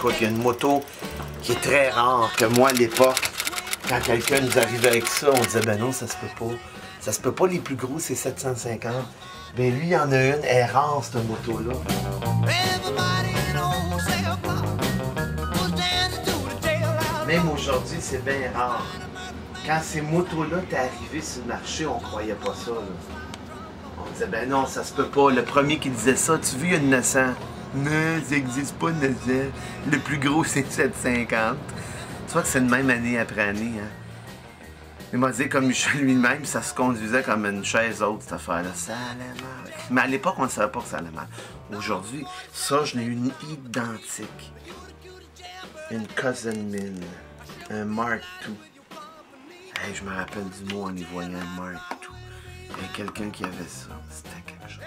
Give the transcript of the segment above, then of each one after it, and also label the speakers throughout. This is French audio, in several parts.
Speaker 1: écoute, il y a une moto qui est très rare, que moi, à l'époque, quand quelqu'un nous arrivait avec ça, on disait, ben non, ça se peut pas. Ça se peut pas, les plus gros, c'est 750. Ben lui, il y en a une, elle est rare, cette moto-là. Même aujourd'hui, c'est bien rare. Quand ces motos-là étaient arrivées sur le marché, on croyait pas ça, là. On disait, ben non, ça se peut pas. Le premier qui disait ça, tu veux, il y a une 900. Non, ça n'existe pas, 900. Le plus gros, c'est 750. Tu vois que c'est de même année après année, hein. Il m'a dit, comme Michel lui-même, ça se conduisait comme une chaise haute, cette affaire-là. Ça allait mal. Mais à l'époque, on ne savait pas que ça allait mal. Aujourd'hui, ça, je n'ai une identique. Une Cousin Mine. Un Mark II. Hey, je me rappelle du mot en y voyant un Mark II. Il y a quelqu'un qui avait ça. C'était quelque chose.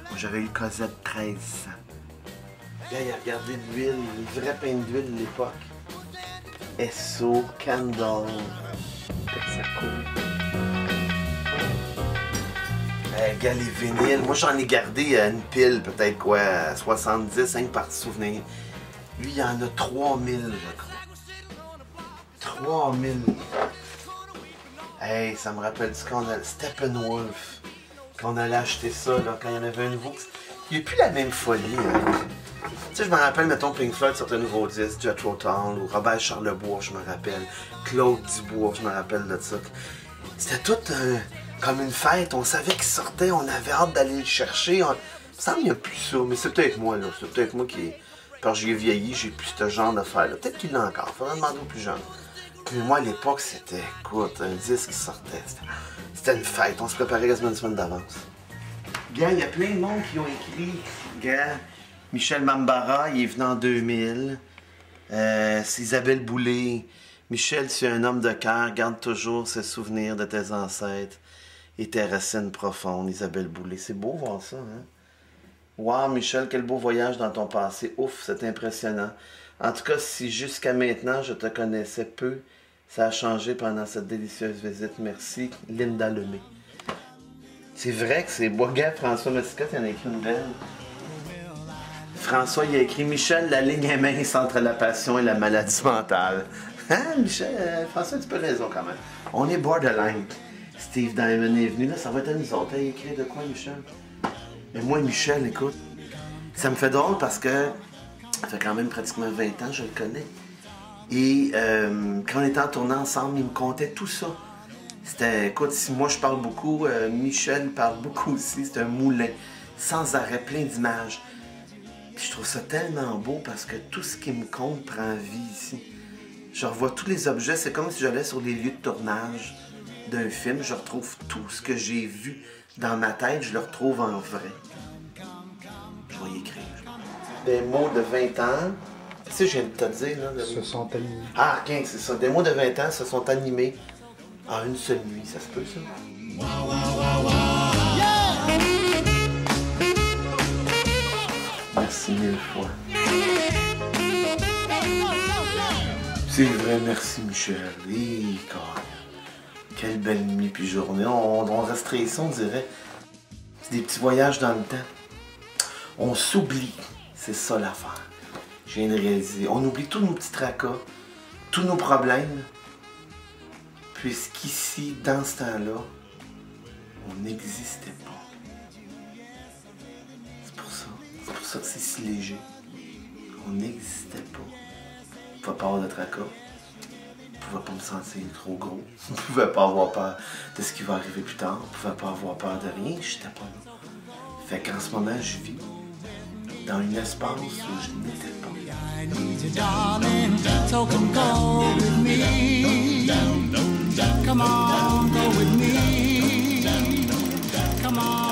Speaker 1: Moi, j'avais eu Cosette 1300. Là, il a regardé l'huile, une vraie peine d'huile de l'époque. Esso, Candle. Ça coule. Gars, les vinyles. Moi, j'en ai gardé une pile, peut-être quoi, 70, 5 par souvenir. Lui, il y en a 3000, je crois. 3000. Hey, ça me rappelle du qu'on a Steppenwolf. Qu'on allait acheter ça, là, quand il y en avait un nouveau. Il n'y a plus la même folie, hein. Tu sais, je me rappelle, mettons, Pink Floyd sur un nouveau disque, Jethro Tull, ou Robert Charlebois, je me rappelle. Claude Dubois, je me rappelle de ça. C'était tout comme une fête. On savait qu'il sortait, on avait hâte d'aller le chercher. Il me semble qu'il n'y a plus ça, mais c'est peut-être moi, là. C'est peut-être moi qui... Parce que j'ai vieilli, j'ai plus ce genre d'affaires-là. Peut-être qu'il l'a encore. Faudrait demander aux plus jeunes. Puis moi, à l'époque, c'était, écoute, un disque qui sortait. C'était une fête. On se préparait quasiment une semaine d'avance. Gars, il y a plein de monde qui ont écrit. Gars, Michel Mambara, il est venu en 2000. C'est Isabelle Boulay. Michel, tu es un homme de cœur. Garde toujours ces souvenirs de tes ancêtres et tes racines profondes. Isabelle Boulay. C'est beau voir ça, hein? Wow, Michel, quel beau voyage dans ton passé. Ouf, c'est impressionnant. En tout cas, si jusqu'à maintenant, je te connaissais peu, ça a changé pendant cette délicieuse visite. Merci, Linda Lemay. C'est vrai que c'est beau. Gars, François Mascotte, il en a écrit une belle. François, il a écrit « Michel, la ligne est mince entre la passion et la maladie mentale. » Hein, Michel? François, tu peux raison quand même. On est borderline. Steve Diamond est venu, là, ça va être à nous autres. Il a écrit de quoi, Michel? Mais moi, Michel, écoute, ça me fait drôle parce que ça fait quand même pratiquement 20 ans que je le connais. Et quand on était en tournée ensemble, il me contait tout ça. C'était, écoute, si moi je parle beaucoup, Michel parle beaucoup aussi. C'est un moulin, sans arrêt, plein d'images. Puis je trouve ça tellement beau parce que tout ce qui me compte prend vie ici. Je revois tous les objets, c'est comme si j'allais sur les lieux de tournage d'un film. Je retrouve tout ce que j'ai vu dans ma tête, je le retrouve en vrai. Je vais y écrire. Des mots de 20 ans, tu sais, je viens de te dire, là.
Speaker 2: Se sont animés.
Speaker 1: Ah, 15, c'est ça. Des mots de 20 ans se sont animés en une seule nuit. Ça se peut, ça? Merci 1000 fois. C'est vrai, merci Michel. Et, quelle belle nuit puis journée. On resterait ici, on dirait. C'est des petits voyages dans le temps. On s'oublie. C'est ça l'affaire. Je viens de réaliser. On oublie tous nos petits tracas, tous nos problèmes. Puisqu'ici, dans ce temps-là, on n'existait pas. C'est pour ça. C'est pour ça que c'est si léger. On n'existait pas. On ne pouvait pas avoir de tracas. Je ne pouvais pas me sentir trop gros. Je ne pouvais pas avoir peur de ce qui va arriver plus tard. Je ne pouvais pas avoir peur de rien. Je n'étais pas là. Fait qu'en ce moment, je vis dans un espace où je n'étais pas. Come on, go with me. Come on.